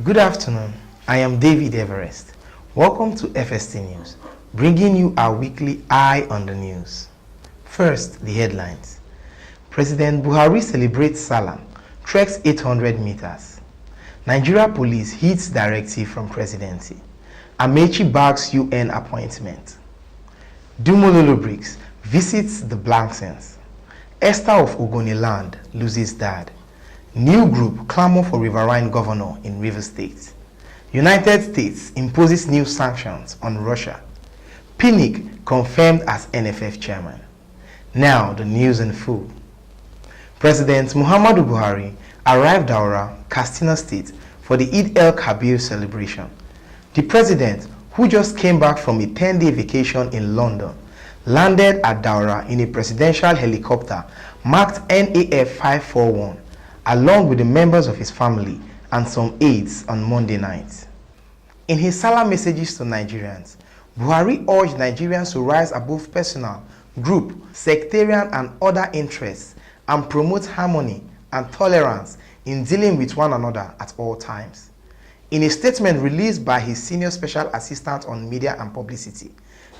Good afternoon, I am David Everest. Welcome to FST News, bringing you our weekly Eye on the News. First, the headlines. President Buhari celebrates Salam, treks 800 meters. Nigeria police heeds directive from presidency. Amechi bags UN appointment. Dumo Lulu-Briggs visits the Blanksons. Esther of Ogoniland loses dad. New group clamor for riverine governor in Rivers State. United States imposes new sanctions on Russia. Pinnick confirmed as NFF chairman. Now the news in full. President Muhammadu Buhari arrived Daura, Katsina State for the Eid el-Kabir celebration. The president, who just came back from a 10-day vacation in London, landed at Daura in a presidential helicopter marked NAF 541, along with the members of his family and some aides on Monday night. In his Salam messages to Nigerians, Buhari urged Nigerians to rise above personal, group, sectarian and other interests and promote harmony and tolerance in dealing with one another at all times. In a statement released by his senior special assistant on media and publicity,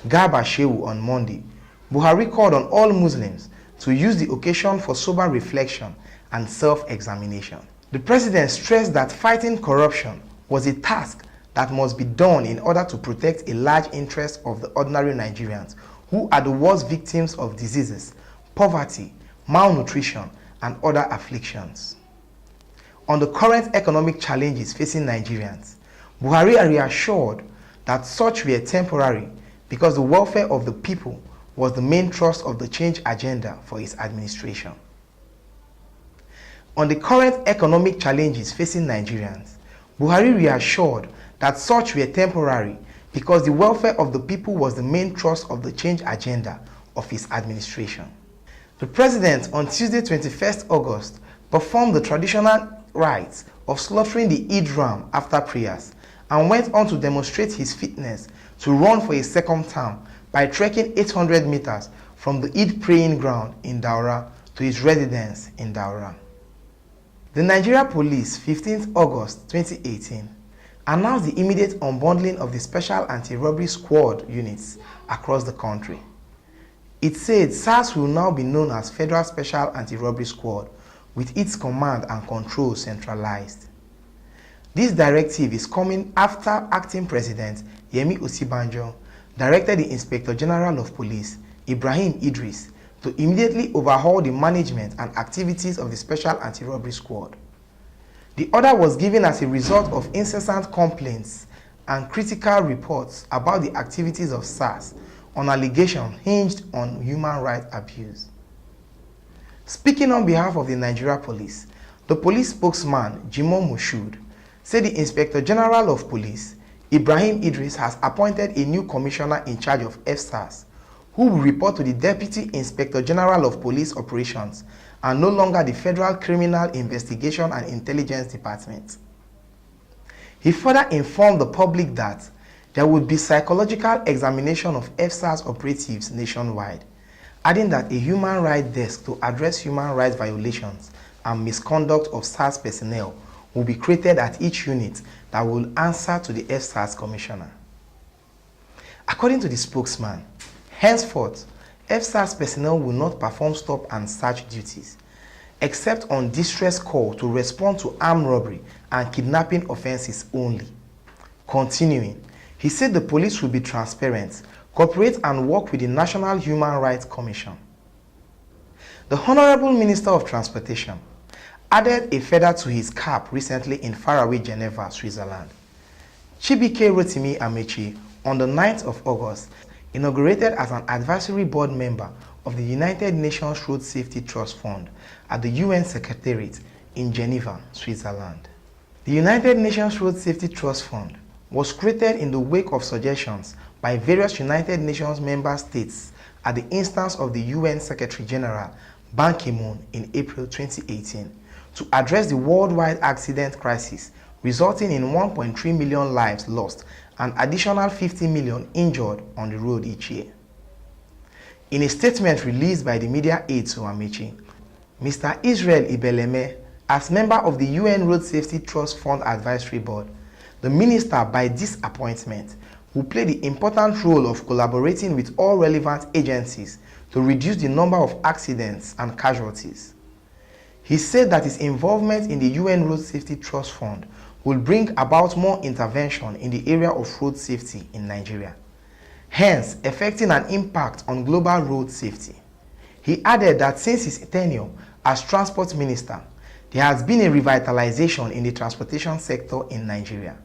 Garba Shehu, on Monday, Buhari called on all Muslims to use the occasion for sober reflection and self-examination. The president stressed that fighting corruption was a task that must be done in order to protect a large interest of the ordinary Nigerians who are the worst victims of diseases, poverty, malnutrition, and other afflictions. On the current economic challenges facing Nigerians, Buhari reassured that such were temporary because the welfare of the people was the main thrust of the change agenda for his administration. On the current economic challenges facing Nigerians, Buhari reassured that such were temporary because the welfare of the people was the main thrust of the change agenda of his administration. The president on Tuesday 21st August performed the traditional rites of slaughtering the Eid ram after prayers and went on to demonstrate his fitness to run for a second term by trekking 800 meters from the Eid praying ground in Daura to his residence in Daura. The Nigeria Police, 15th August 2018, announced the immediate unbundling of the Special Anti-Robbery Squad units across the country. It said SARS will now be known as Federal Special Anti-Robbery Squad, with its command and control centralized. This directive is coming after Acting President Yemi Osibanjo directed the Inspector General of Police, Ibrahim Idris, to immediately overhaul the management and activities of the Special Anti-Robbery Squad. The order was given as a result of incessant complaints and critical reports about the activities of SARS on allegations hinged on human rights abuse. Speaking on behalf of the Nigeria Police, the police spokesman, Jimoh Moshood, said the Inspector General of Police, Ibrahim Idris, has appointed a new commissioner in charge of FSARS, who will report to the Deputy Inspector General of Police Operations and no longer the Federal Criminal Investigation and Intelligence Department. He further informed the public that there would be psychological examination of FSARS operatives nationwide, adding that a human rights desk to address human rights violations and misconduct of SARS personnel will be created at each unit that will answer to the FSARS commissioner. According to the spokesman, henceforth, FSARS personnel will not perform stop and search duties, except on distress call to respond to armed robbery and kidnapping offenses only. Continuing, he said the police will be transparent, cooperate and work with the National Human Rights Commission. The Honorable Minister of Transportation added a feather to his cap recently in faraway Geneva, Switzerland. Chibike Rotimi Amechi, on the 9th of August, inaugurated as an advisory board member of the United Nations Road Safety Trust Fund at the UN Secretariat in Geneva, Switzerland. The United Nations Road Safety Trust Fund was created in the wake of suggestions by various United Nations member states at the instance of the UN Secretary General Ban Ki-moon in April 2018 to address the worldwide accident crisis resulting in 1.3 million lives lost and additional 50 million injured on the road each year. In a statement released by the media aide to Amechi, Mr. Israel Ibeleme, as member of the UN Road Safety Trust Fund Advisory Board, the minister by this appointment will play the important role of collaborating with all relevant agencies to reduce the number of accidents and casualties. He said that his involvement in the UN Road Safety Trust Fund will bring about more intervention in the area of road safety in Nigeria, hence effecting an impact on global road safety. He added that since his tenure as transport minister, there has been a revitalization in the transportation sector in Nigeria.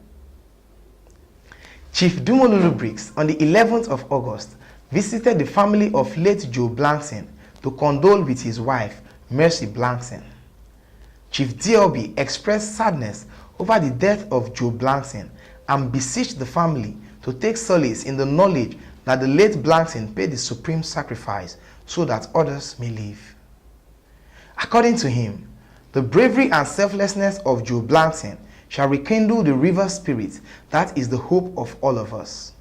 Chief Lulu-Briggs on the 11th of August visited the family of late Joe Blankson to condole with his wife, Mercy Blankson. Chief DLB expressed sadness over the death of Joe Blankson and beseeched the family to take solace in the knowledge that the late Blankson paid the supreme sacrifice so that others may live. According to him, the bravery and selflessness of Joe Blankson shall rekindle the river spirit that is the hope of all of us.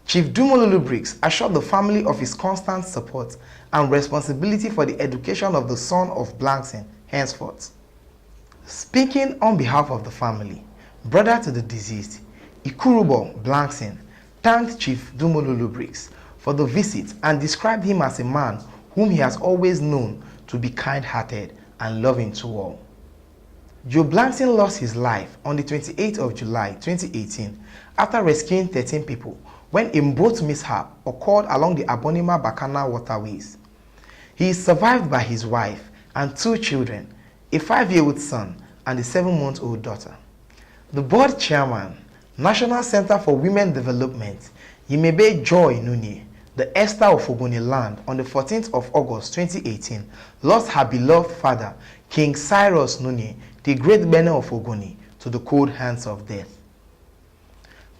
Chief Lulu-Briggs assured the family of his constant support and responsibility for the education of the son of Blankson henceforth. Speaking on behalf of the family, brother to the deceased, Ikurubo Blankson thanked Chief Lulu-Briggs for the visit and described him as a man whom he has always known to be kind-hearted and loving to all. Joe Blankson lost his life on the 28th of July 2018 after rescuing 13 people when a boat mishap occurred along the Abonima-Bakana waterways. He is survived by his wife and 2 children, a 5-year-old son and a 7-month-old daughter. The board chairman, National Center for Women Development, Yimebe Joy Nunye, the Esther of Ogoni land, on the 14th of August 2018, lost her beloved father, King Cyrus Nunye, the great Bene of Ogoni, to the cold hands of death.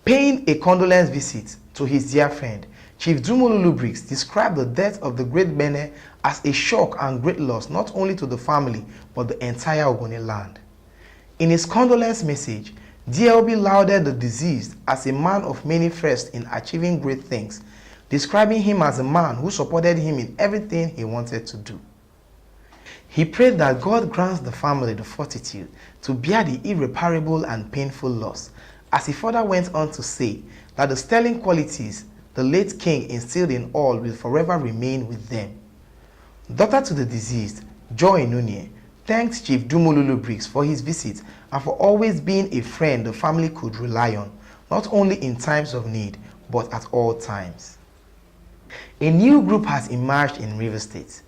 Paying a condolence visit to his dear friend, Chief Lulu-Briggs described the death of the great Bene as a shock and great loss not only to the family but the entire Ogoni land. In his condolence message, DLB lauded the deceased as a man of many firsts in achieving great things, describing him as a man who supported him in everything he wanted to do. He prayed that God grants the family the fortitude to bear the irreparable and painful loss, as he further went on to say that the sterling qualities the late king instilled in all will forever remain with them. Daughter to the deceased, Joy Nunye, thanked Chief Lulu-Briggs for his visit and for always being a friend the family could rely on, not only in times of need, but at all times. A new group has emerged in Rivers State.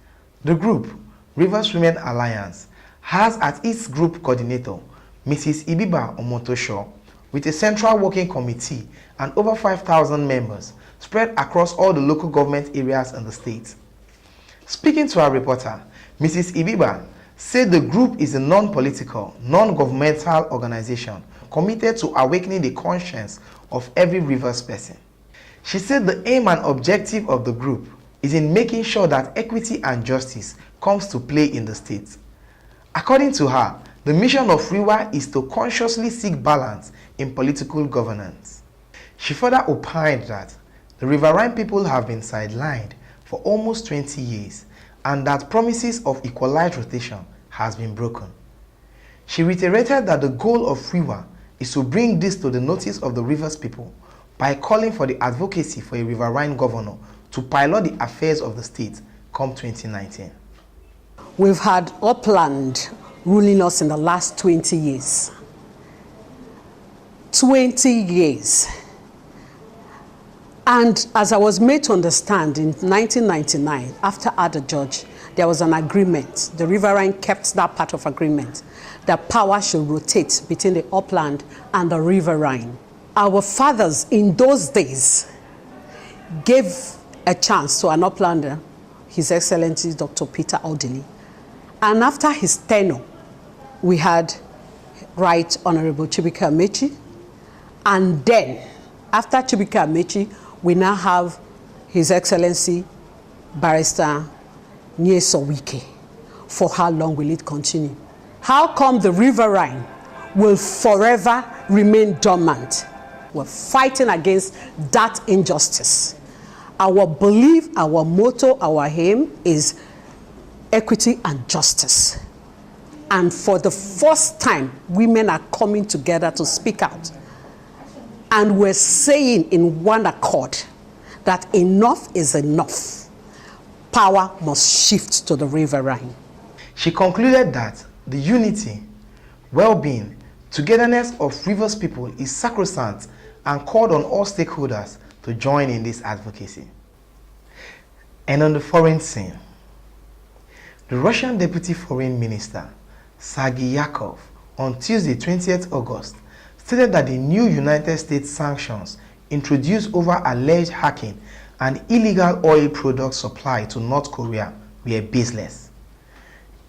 The group, Rivers Women Alliance, has as its group coordinator, Mrs. Ibiba Omotosho, with a central working committee and over 5,000 members spread across all the local government areas in the state. Speaking to our reporter, Mrs. Ibiba said the group is a non-political, non-governmental organization committed to awakening the conscience of every Rivers person. She said the aim and objective of the group is in making sure that equity and justice comes to play in the state. According to her, the mission of RIWA is to consciously seek balance in political governance. She further opined that the riverine people have been sidelined for almost 20 years and that promises of equalized rotation has been broken. She reiterated that the goal of RIWA is to bring this to the notice of the Rivers people by calling for the advocacy for a riverine governor to pilot the affairs of the state come 2019. We've had Upland ruling us in the last 20 years. 20 years. And as I was made to understand in 1999, after Ada George, there was an agreement. The riverine kept that part of agreement. That power should rotate between the upland and the riverine. Our fathers in those days gave a chance to an uplander, His Excellency Dr. Peter Odili. And after his tenure, we had Right Honorable Chibuike Amechi. And then, after Chibuike Amechi, we now have His Excellency Barrister Nyeso Wike. For how long will it continue? How come the riverine will forever remain dormant? We're fighting against that injustice. Our belief, our motto, our aim is equity and justice. And for the first time, women are coming together to speak out. And we're saying in one accord that enough is enough. Power must shift to the riverine. She concluded that the unity, well-being, togetherness of Rivers people is sacrosanct and called on all stakeholders to join in this advocacy. And on the foreign scene, the Russian Deputy Foreign Minister, Sergei Yakov, on Tuesday, 20th August, stated that the new United States sanctions introduced over alleged hacking and illegal oil product supply to North Korea were baseless.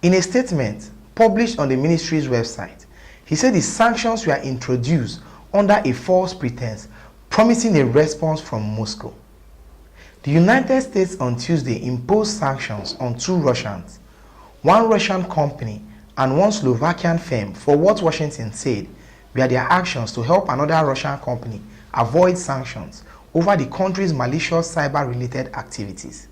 In a statement published on the ministry's website, he said the sanctions were introduced under a false pretense, promising a response from Moscow. The United States on Tuesday imposed sanctions on 2 Russians, 1 Russian company and 1 Slovakian firm for what Washington said were their actions to help another Russian company avoid sanctions over the country's malicious cyber-related activities.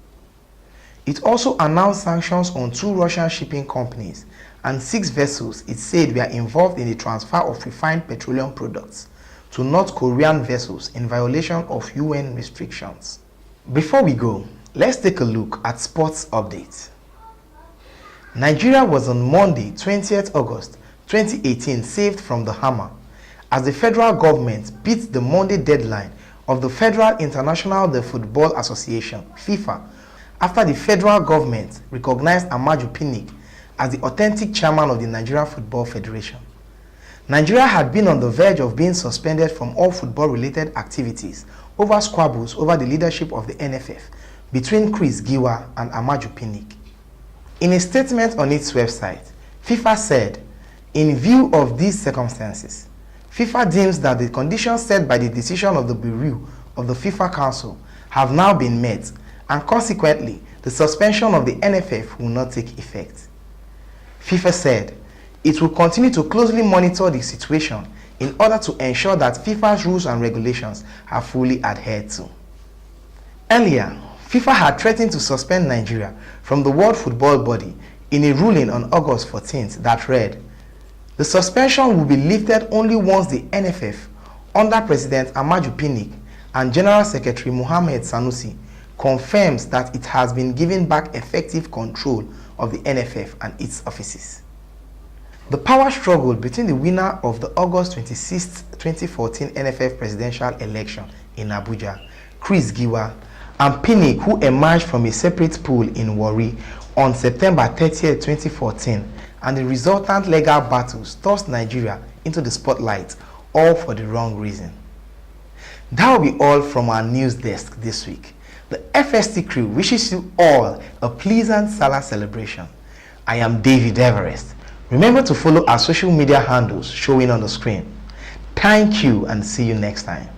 It also announced sanctions on 2 Russian shipping companies and 6 vessels it said were involved in the transfer of refined petroleum products to North Korean vessels in violation of UN restrictions. Before we go, let's take a look at sports updates. Nigeria was on Monday, 20th August 2018 saved from the hammer as the federal government beat the Monday deadline of the Federal International de Football Association, FIFA, after the federal government recognized Amaju Pinnick as the authentic chairman of the Nigeria Football Federation. Nigeria had been on the verge of being suspended from all football-related activities over squabbles over the leadership of the NFF between Chris Giwa and Amaju Pinnick. In a statement on its website, FIFA said, in view of these circumstances, FIFA deems that the conditions set by the decision of the Bureau of the FIFA Council have now been met, and consequently, the suspension of the NFF will not take effect. FIFA said, it will continue to closely monitor the situation in order to ensure that FIFA's rules and regulations are fully adhered to. Earlier, FIFA had threatened to suspend Nigeria from the World Football Body in a ruling on August 14th that read, the suspension will be lifted only once the NFF, under President Amaju Pinnick and General Secretary Mohamed Sanusi, confirms that it has been given back effective control of the NFF and its offices. The power struggle between the winner of the August 26, 2014 NFF presidential election in Abuja, Chris Giwa, and Pinnick, who emerged from a separate pool in Warri on September 30, 2014, and the resultant legal battles tossed Nigeria into the spotlight, all for the wrong reason. That will be all from our news desk this week. The FST crew wishes you all a pleasant Salah celebration. I am David Everest. Remember to follow our social media handles showing on the screen. Thank you and see you next time.